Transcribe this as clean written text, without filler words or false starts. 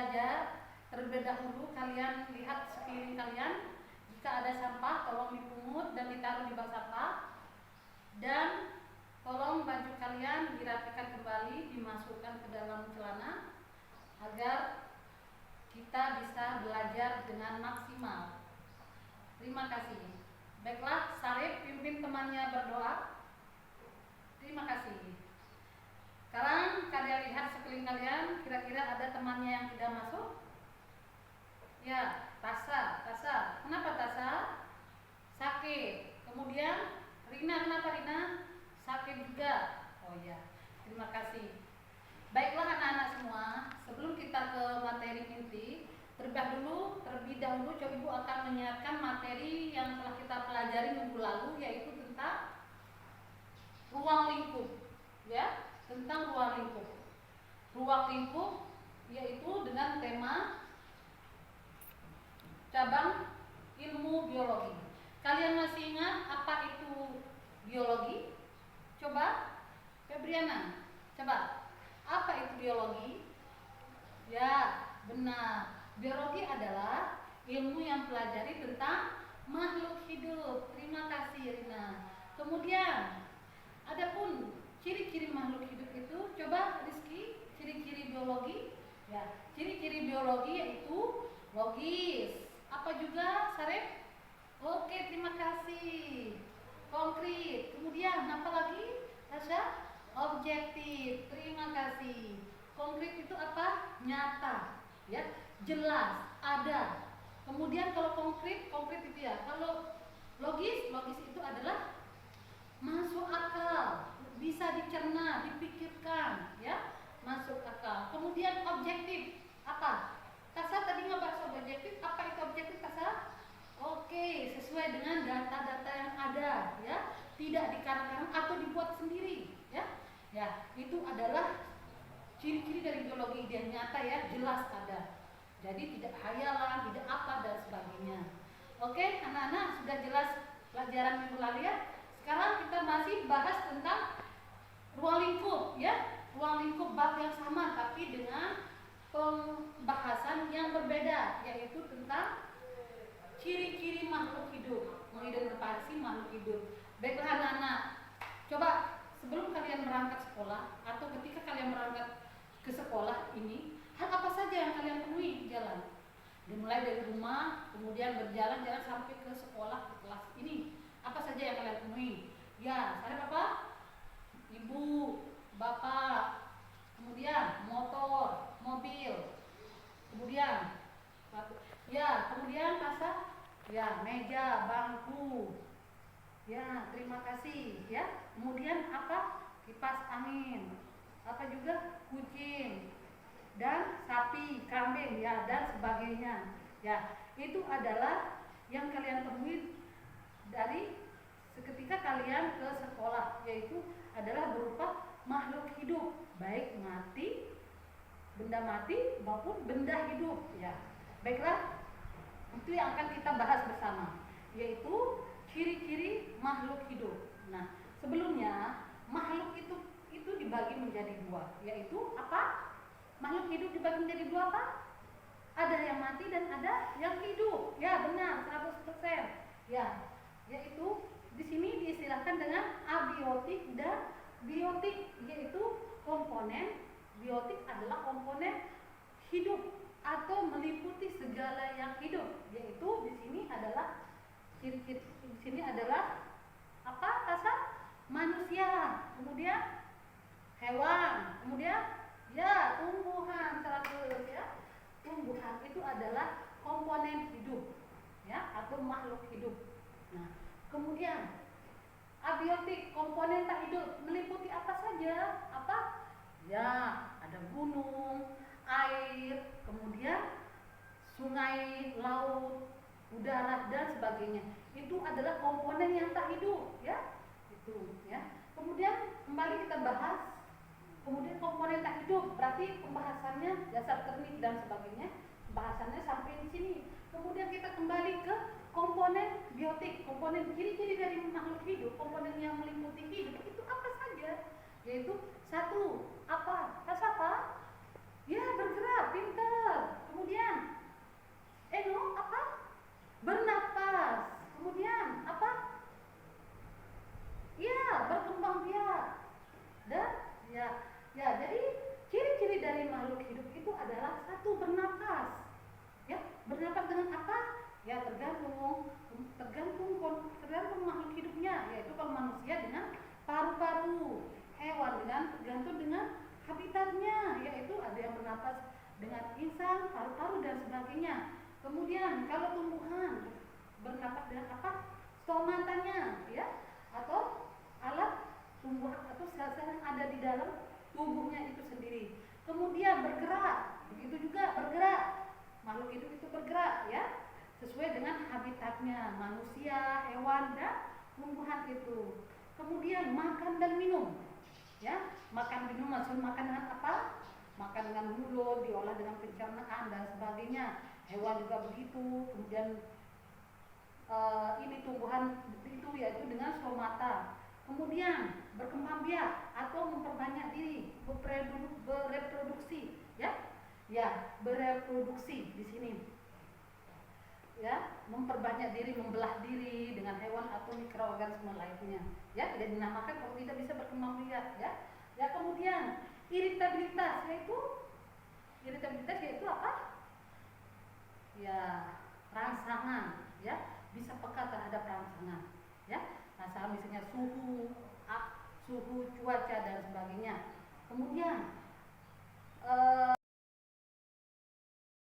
belajar, terlebih dahulu kalian lihat sekeliling kalian. Jika ada sampah, tolong dipungut dan ditaruh di bak sampah. Dan tolong baju kalian dirapikan kembali, dimasukkan ke dalam celana agar kita bisa belajar dengan maksimal. Terima kasih. Baiklah, Sarip pimpin temannya berdoa. Terima kasih. Sekarang kalian lihat sekeliling kalian, kira-kira ada temannya yang tidak masuk? Ya, Tasa. Kenapa Tasa? Sakit. Kemudian Rina, kenapa Rina? Sakit juga. Oh ya, terima kasih. Baiklah anak-anak semua, sebelum kita ke materi inti, terlebih dahulu coba Ibu akan menyiapkan materi yang telah kita pelajari minggu lalu, yaitu tentang ruang lingkup. Ya, tentang ruang lingkup. Ruang lingkup yaitu dengan tema cabang ilmu biologi. Kalian masih ingat apa itu biologi? Coba, Febriana, coba. Apa itu biologi? Ya, benar. Biologi adalah ilmu yang pelajari tentang makhluk hidup. Terima kasih, Rina. Kemudian, adapun ciri-ciri makhluk hidup itu, coba Rizky, ciri-ciri biologi. Ya, ciri-ciri biologi yaitu logis. Apa juga, Sarif? Oke, terima kasih. Konkret. Kemudian apa lagi? Tasya? Objektif. Terima kasih. Konkret itu apa? Nyata. Ya, jelas, ada. Kemudian kalau konkret itu ya. Kalau logis itu adalah masuk akal, bisa dicerna, dipikirkan, ya, masuk akal. Kemudian objektif apa? Tasa tadi ngebahas objektif. Apa itu objektif, Tasa? Oke, sesuai dengan data-data yang ada, ya, tidak dikarang-karang atau dibuat sendiri, ya. Ya, itu adalah ciri-ciri dari biologi, dia nyata, ya, jelas ada. Jadi tidak hayalan, tidak apa dan sebagainya. Oke, anak-anak sudah jelas pelajaran minggu lalu, ya. Sekarang kita masih bahas tentang ruang lingkup, ya, ruang lingkup bab yang sama tapi dengan pembahasan yang berbeda, yaitu tentang ciri-ciri makhluk hidup, mengidentifikasi makhluk hidup. Baiklah anak-anak, coba sebelum kalian berangkat sekolah atau ketika kalian berangkat ke sekolah ini, hal apa saja yang kalian temui di jalan? Dimulai dari rumah, kemudian berjalan-jalan sampai ke sekolah, ke kelas ini. Apa saja yang kalian temui? Ya, ada apa? Ibu, bapak, kemudian motor, mobil, kemudian kemudian Tasa, ya, meja, bangku, ya, terima kasih, ya. Kemudian apa? Kipas angin, apa juga? Kucing dan sapi, kambing, ya, dan sebagainya. Ya, itu adalah yang kalian temui dari ketika kalian ke sekolah, yaitu adalah berupa makhluk hidup, baik mati, benda mati maupun benda hidup, ya. Baiklah, itu yang akan kita bahas bersama, yaitu ciri-ciri makhluk hidup. Nah, sebelumnya makhluk itu dibagi menjadi dua, yaitu apa? Makhluk hidup dibagi menjadi dua apa? Ada yang mati dan ada yang hidup. Ya, benar, 100%. Ya, yaitu di sini diistilahkan dengan abiotik dan biotik, yaitu komponen biotik adalah komponen hidup atau meliputi segala yang hidup, yaitu di sini adalah ciri-ciri di sini adalah apa? Rasa manusia, kemudian hewan, kemudian ya tumbuhan, 100, ya. Tumbuhan itu adalah komponen hidup, ya, atau makhluk hidup. Nah, kemudian abiotik, komponen tak hidup, meliputi apa saja? Apa? Ya, ada gunung, air, kemudian sungai, laut, udara dan sebagainya. Itu adalah komponen yang tak hidup, ya. Itu, ya. Kemudian kembali kita bahas. Kemudian komponen tak hidup, berarti pembahasannya dasar teknik dan sebagainya. Pembahasannya sampai di sini. Kemudian kita kembali ke komponen biotik, komponen ciri-ciri dari makhluk hidup, komponen yang meliputi hidup itu apa saja? Yaitu satu, apa? Rasa apa? Ya, bergerak, pinter. Kemudian apa? Bernapas. Kemudian apa? Ya, berkembang biak. Dan jadi ciri-ciri dari makhluk hidup itu adalah satu, bernapas. Ya, bernapas dengan apa? Ya, tergantung makhluk hidupnya, yaitu kalau manusia dengan paru-paru, hewan dengan tergantung dengan habitatnya, yaitu ada yang bernapas dengan insang, paru-paru dan sebagainya. Kemudian kalau tumbuhan bernapas dengan apa? Stomatanya, ya, atau alat tumbuhan atau sel-sel yang ada di dalam tubuhnya itu sendiri. Kemudian bergerak, begitu juga bergerak. Makhluk hidup itu bergerak, ya, sesuai dengan habitatnya, manusia, hewan, dan tumbuhan itu. Kemudian makan dan minum, ya, makan minum maksud makan dengan apa? Makan dengan mulut, diolah dengan pencernaan dan sebagainya. Hewan juga begitu. Kemudian ini tumbuhan itu yaitu dengan stomata. Kemudian berkembang biak atau memperbanyak diri, bereproduksi, ya, bereproduksi di sini, ya, memperbanyak diri, membelah diri dengan hewan atau mikroorganisme lainnya, ya, tidak dinamakan kalau tidak bisa berkembang biak, ya. Kemudian iritabilitas yaitu apa? Ya, rangsangan, ya, bisa peka terhadap rangsangan, ya, rangsangan misalnya suhu cuaca dan sebagainya. Kemudian